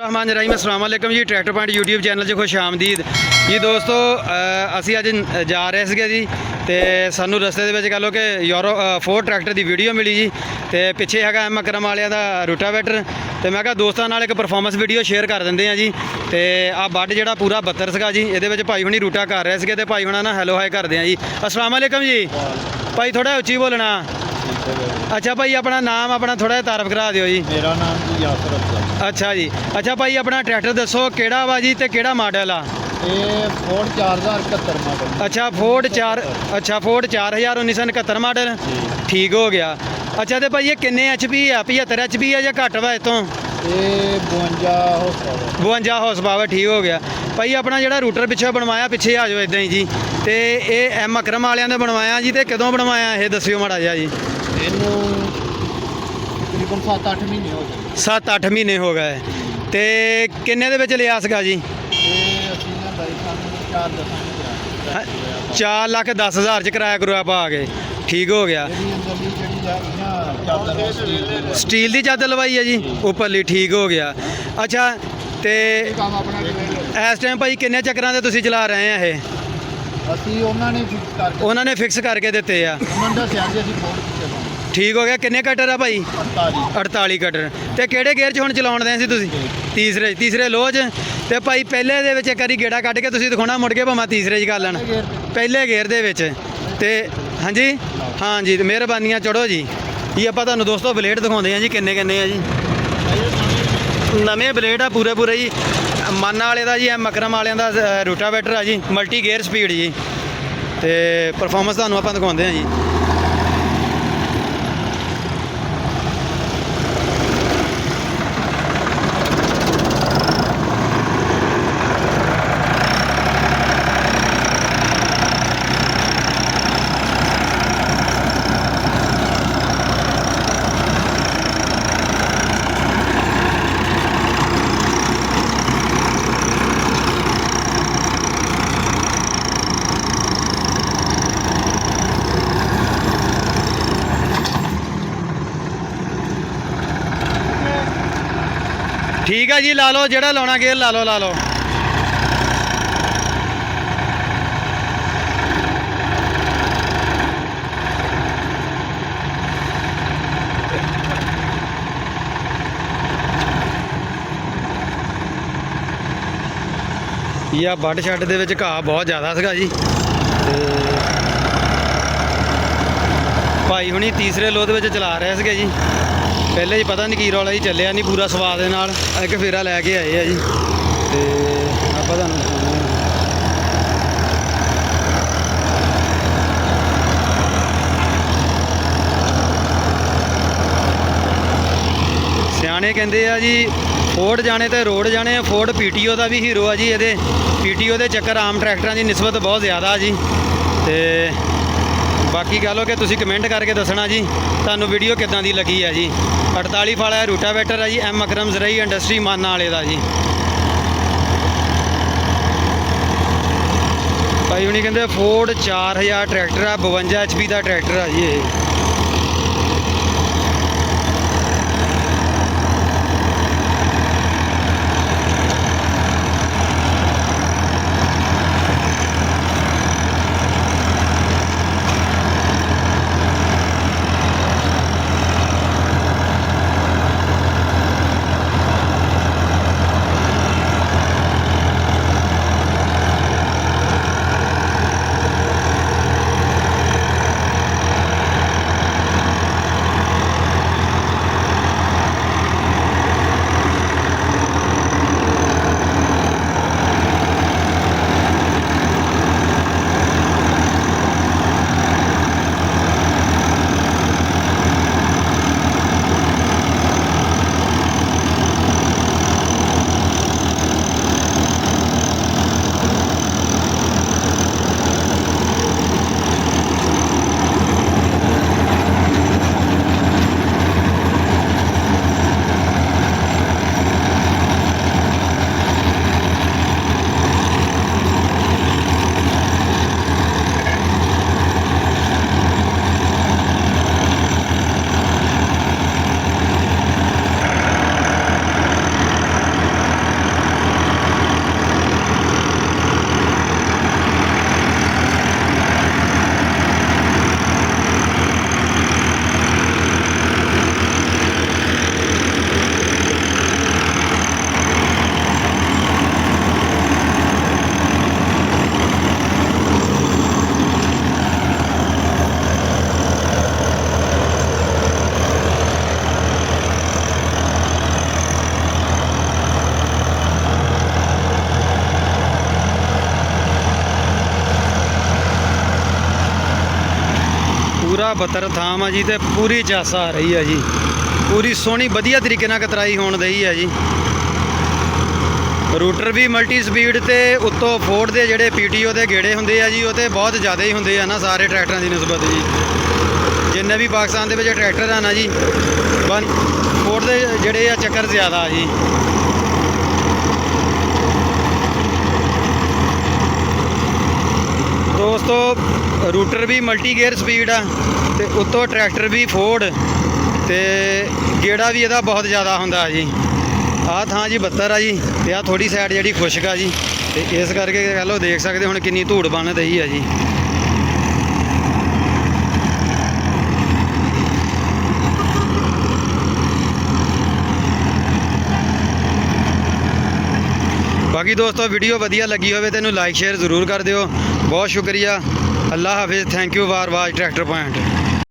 रहमान रहीम अस्सलाम वालेकुम जी। Tractor point YouTube channel 'ਚ खुश आमदीद जी दोस्तों। ਅਸੀਂ ਅੱਜ ਜਾ ਰਹੇ ਸੀਗੇ ਜੀ ਤੇ ਸਾਨੂੰ ਰਸਤੇ ਦੇ ਵਿੱਚ ਕਹ ਲਓ ਕਿ ਯੂਰੋ 4 ਟਰੈਕਟਰ ਦੀ ਵੀਡੀਓ ਮਿਲੀ ਜੀ ਤੇ ਪਿੱਛੇ ਹੈਗਾ ਐਮ ਅਕਰਮ ਵਾਲਿਆਂ ਦਾ ਰੂਟਾਵੇਟਰ ਤੇ ਮੈਂ ਕਿਹਾ ਦੋਸਤਾਂ ਨਾਲ ਇੱਕ ਪਰਫਾਰਮੈਂਸ ਵੀਡੀਓ ਸ਼ੇਅਰ ਕਰ ਦਿੰਦੇ ਆ ਜੀ। ਤੇ ਆ ਬੱਡ ਜਿਹੜਾ ਪੂਰਾ 72 ਸੀਗਾ ਜੀ, ਇਹਦੇ ਵਿੱਚ ਭਾਈ ਹੁਣੀ ਰੂਟਾ ਕਰ ਰਹੇ ਸੀਗੇ ਤੇ ਭਾਈ ਹੁਣਾਂ ਨਾਲ ਹੈਲੋ ਹਾਈ ਕਰਦੇ ਆ ਜੀ। अस्सलाम वालेकुम जी। ਭਾਈ ਥੋੜਾ ਉੱਚੀ ਬੋਲਣਾ। अच्छा भाई अपना नाम अपना थोड़ा तारफ करा दियो जी। मेरा नाम जी यासर अफजल। अच्छा जी। अच्छा भाई अपना ट्रैक्टर दसो केड़ा वा जी ते केड़ा मॉडल आ? ये फोर्ड 4071 मॉडल। अच्छा फोर्ड 1971 मॉडल ठीक हो गया। अच्छा तो भाई ये किन्ने HP है? 75 HP है या घट वा इतों? ये 52 हॉर्स पावर ठीक हो गया। भाई अपना ਜਿਹੜਾ ਰੂਟਰ ਪਿੱਛੇ ਬਣਵਾਇਆ ਪਿੱਛੇ ਆ ਜਾਓ ਇਦਾਂ ਹੀ ਜੀ। ਤੇ ਇਹ ਐਮ ਅਕਰਮ ਵਾਲਿਆਂ ਨੇ ਬਣਵਾਇਆ ਜੀ ਤੇ ਕਦੋਂ ਬਣਵਾਇਆ ਇਹ ਦੱਸਿਓ ਮਾੜਾ ਜਿਹਾ ਜੀ। ਇਹਨੂੰ ਤਕਰੀਬਨ 7-8 ਮਹੀਨੇ ਹੋ ਗਏ। 7-8 ਮਹੀਨੇ ਹੋ ਗਏ। ਤੇ ਕਿੰਨੇ ਦੇ ਵਿੱਚ ਲਿਆ ਸੀਗਾ ਜੀ? ਇਹ ਅਸੀਂ ਨਾ ਬਾਈ ਸਾਨੂੰ 4,10,000 ਚ ਕਿਰਾਇਆ ਕਰੂਆ ਪਾ ਕੇ ਠੀਕ ਹੋ ਗਿਆ। ਇਹਦੀ ਅੰਦਰਲੀ ਜਿਹੜੀ ਆ ਨਾ ਚਾਦਰ ਸਟੀਲ ਦੀ ਚਾਦਰ ਲਵਾਈ ਹੈ ਜੀ ਉੱਪਰਲੀ ਠੀਕ ਹੋ ਗਿਆ। ਅੱਛਾ ਤੇ ਕੰਮ ਆਪਣਾ ਇਸ ਟਾਈਮ ਭਾਈ ਕਿੰਨੇ ਚੱਕਰਾਂ ਦੇ ਤੁਸੀਂ ਚਲਾ ਰਹੇ ਆ ਇਹ? ਅਸੀਂ ਉਹਨਾਂ ਨੇ ਫਿਕਸ ਕਰਕੇ ਉਹਨਾਂ ਨੇ ਫਿਕਸ ਕਰਕੇ ਦਿੱਤੇ ਆ। ਉਹਨਾਂ ਦਾ ਸਿਆਲ ਜੀ ਅਸੀਂ ਫੋਨ ਕੀਤੇ ਸਾਨੂੰ ਠੀਕ ਹੋ ਗਿਆ। ਕਿੰਨੇ ਕਟਰ ਆ ਭਾਈ? 48 ਕਟਰ। ਤੇ ਕਿਹੜੇ ਗੇਅਰ 'ਚ ਹੁਣ ਚਲਾਉਣ ਦੇ ਸੀ ਤੁਸੀਂ? ਤੀਸਰੇ ਲੋਹ 'ਚ। ਤੇ ਭਾਈ ਪਹਿਲੇ ਦੇ ਵਿੱਚ ਇੱਕ ਵਾਰੀ ਗੇੜਾ ਕੱਢ ਕੇ ਤੁਸੀਂ ਦਿਖਾਉਣਾ ਮੁੜ ਕੇ ਭਾਵੇਂ ਤੀਸਰੇ 'ਚ ਕਰ ਲੈਣ ਪਹਿਲੇ ਗੇਅਰ ਦੇ ਵਿੱਚ। ਤੇ ਹਾਂਜੀ ਤੇ ਮਿਹਰਬਾਨੀਆਂ ਚੜੋ ਜੀ। ਇਹ ਆਪਾਂ ਤੁਹਾਨੂੰ ਦੋਸਤੋ ਬਲੇਡ ਦਿਖਾਉਂਦੇ ਆ ਜੀ ਕਿੰਨੇ ਆ ਜੀ। ਨਵੇਂ ਬਲੇਡ ਆ ਪੂਰੇ ਜੀ। ਮਾਨਾ ਵਾਲੇ ਦਾ ਜੀ ਐਮ ਅਕਰਮ ਵਾਲਿਆਂ ਦਾ ਰੂਟਾਵੇਟਰ ਆ ਜੀ ਮਲਟੀ ਗੇਅਰ ਸਪੀਡ ਜੀ। ਤੇ ਪਰਫਾਰਮੈਂਸ ਤੁਹਾਨੂੰ ਆਪਾਂ ਦਿਖਾਉਂਦੇ ਆ ਜੀ। ठीक है जी ला लो जेड़ा लाना गेयर ला लो। ਇਹ ਬੱਡ ਛੱਡ ਦੇ ਵਿੱਚ ਘਾਹ ਬਹੁਤ ਜ਼ਿਆਦਾ ਸੀਗਾ ਜੀ। ਤੇ ਭਾਈ ਹੁਣੀ ਤੀਸਰੇ ਲੋਹ ਦੇ ਵਿੱਚ ਚਲਾ ਰਹੇ ਸੀਗੇ ਜੀ। ਪਹਿਲੇ ਹੀ ਪਤਾ ਨਹੀਂ ਕੀ ਰੌਲਾ ਹੀ ਚੱਲਿਆ ਨਹੀਂ ਪੂਰਾ ਸਵਾਦ ਦੇ ਨਾਲ ਇੱਕ ਫੇਰਾ ਲੈ ਕੇ ਆਏ ਆ ਜੀ। ਤੇ ਆਪਾਂ ਤੁਹਾਨੂੰ ਸਿਆਣੇ ਕਹਿੰਦੇ ਆ ਜੀ ਫੋਰਡ ਜਾਣੇ ਤੇ ਰੋਡ ਜਾਣੇ। ਫੋਰਡ PTO ਦਾ ਵੀ ਹੀਰੋ ਆ ਜੀ। ਇਹਦੇ PTO ਦੇ ਚੱਕਰ ਆਮ ਟਰੈਕਟਰਾਂ ਦੀ ਨਿਸਬਤ ਬਹੁਤ ਜ਼ਿਆਦਾ ਜੀ। ਤੇ ਬਾਕੀ ਗੱਲ ਹੋ ਕਿ ਤੁਸੀਂ ਕਮੈਂਟ ਕਰਕੇ ਦੱਸਣਾ ਜੀ ਤੁਹਾਨੂੰ ਵੀਡੀਓ ਕਿੱਦਾਂ ਦੀ ਲੱਗੀ ਹੈ ਜੀ। 48 ਵਾਲਾ ਰੂਟਾਵੇਟਰ ਹੈ ਜੀ ਐਮ ਅਕਰਮ ਜ਼ਰਾਈ ਇੰਡਸਟਰੀ ਮਾਨਾ ਵਾਲੇ ਦਾ ਜੀ। ਭਾਈ ਹੁਣੀ ਕਹਿੰਦੇ ਫੋਰਡ 4000 ਟਰੈਕਟਰ ਆ 52 HP ਦਾ ਟਰੈਕਟਰ ਆ ਜੀ ਇਹ। ਪੂਰਾ 72 ਥਾਮ ਆ ਜੀ ਤੇ ਪੂਰੀ ਚਾਸ ਆ ਰਹੀ ਆ ਜੀ, ਪੂਰੀ ਸੋਹਣੀ ਵਧੀਆ ਤਰੀਕੇ ਨਾਲ ਕਤਰਾਈ ਹੋਣ ਦਈ ਆ ਜੀ। ਰੂਟਰ ਵੀ ਮਲਟੀ ਸਪੀਡ ਤੇ ਉੱਤੋਂ ਫੋਰਡ ਦੇ ਜਿਹੜੇ ਪੀਟੀਓ ਦੇ ਗੇੜੇ ਹੁੰਦੇ ਆ ਜੀ ਉਹ ਤੇ ਬਹੁਤ ਜ਼ਿਆਦਾ ਹੀ ਹੁੰਦੇ ਆ ਨਾ ਸਾਰੇ ਟਰੈਕਟਰਾਂ ਦੀ ਨਿਸਬਤ ਜੀ। ਜਿੰਨੇ ਵੀ ਪਾਕਿਸਤਾਨ ਦੇ ਵਿੱਚ ਟਰੈਕਟਰ ਆ ਨਾ ਜੀ, ਫੋਰਡ ਦੇ ਜਿਹੜੇ ਆ ਚੱਕਰ ਜ਼ਿਆਦਾ ਜੀ। ਦੋਸਤੋ ਰੂਟਰ ਵੀ ਮਲਟੀ ਗੇਅਰ ਸਪੀਡ ਆ ਤੇ ਉੱਤੋਂ ਟਰੈਕਟਰ ਵੀ ਫੋਰਡ ਤੇ ਗੇੜਾ ਵੀ ਇਹਦਾ ਬਹੁਤ ਜ਼ਿਆਦਾ ਹੁੰਦਾ ਜੀ। ਆਹ ਥਾਂ ਜੀ 72 ਆ ਜੀ ਤੇ ਆਹ ਥੋੜੀ ਸਾਈਡ ਜਿਹੜੀ ਖੁਸ਼ਕ ਆ ਜੀ, ਤੇ ਇਸ ਕਰਕੇ ਕਹ ਲਓ ਦੇਖ ਸਕਦੇ ਹੁਣ ਕਿੰਨੀ ਧੂੜ ਬਣ ਰਹੀ ਆ ਜੀ। ਬਾਕੀ ਦੋਸਤੋ ਵੀਡੀਓ ਵਧੀਆ ਲੱਗੀ ਹੋਵੇ ਤੈਨੂੰ ਲਾਈਕ ਸ਼ੇਅਰ ਜ਼ਰੂਰ ਕਰ ਦਿਓ। ਬਹੁਤ ਸ਼ੁਕਰੀਆ। ਅੱਲਾ ਹਾਫਿਜ਼। Thank you for watch tractor point.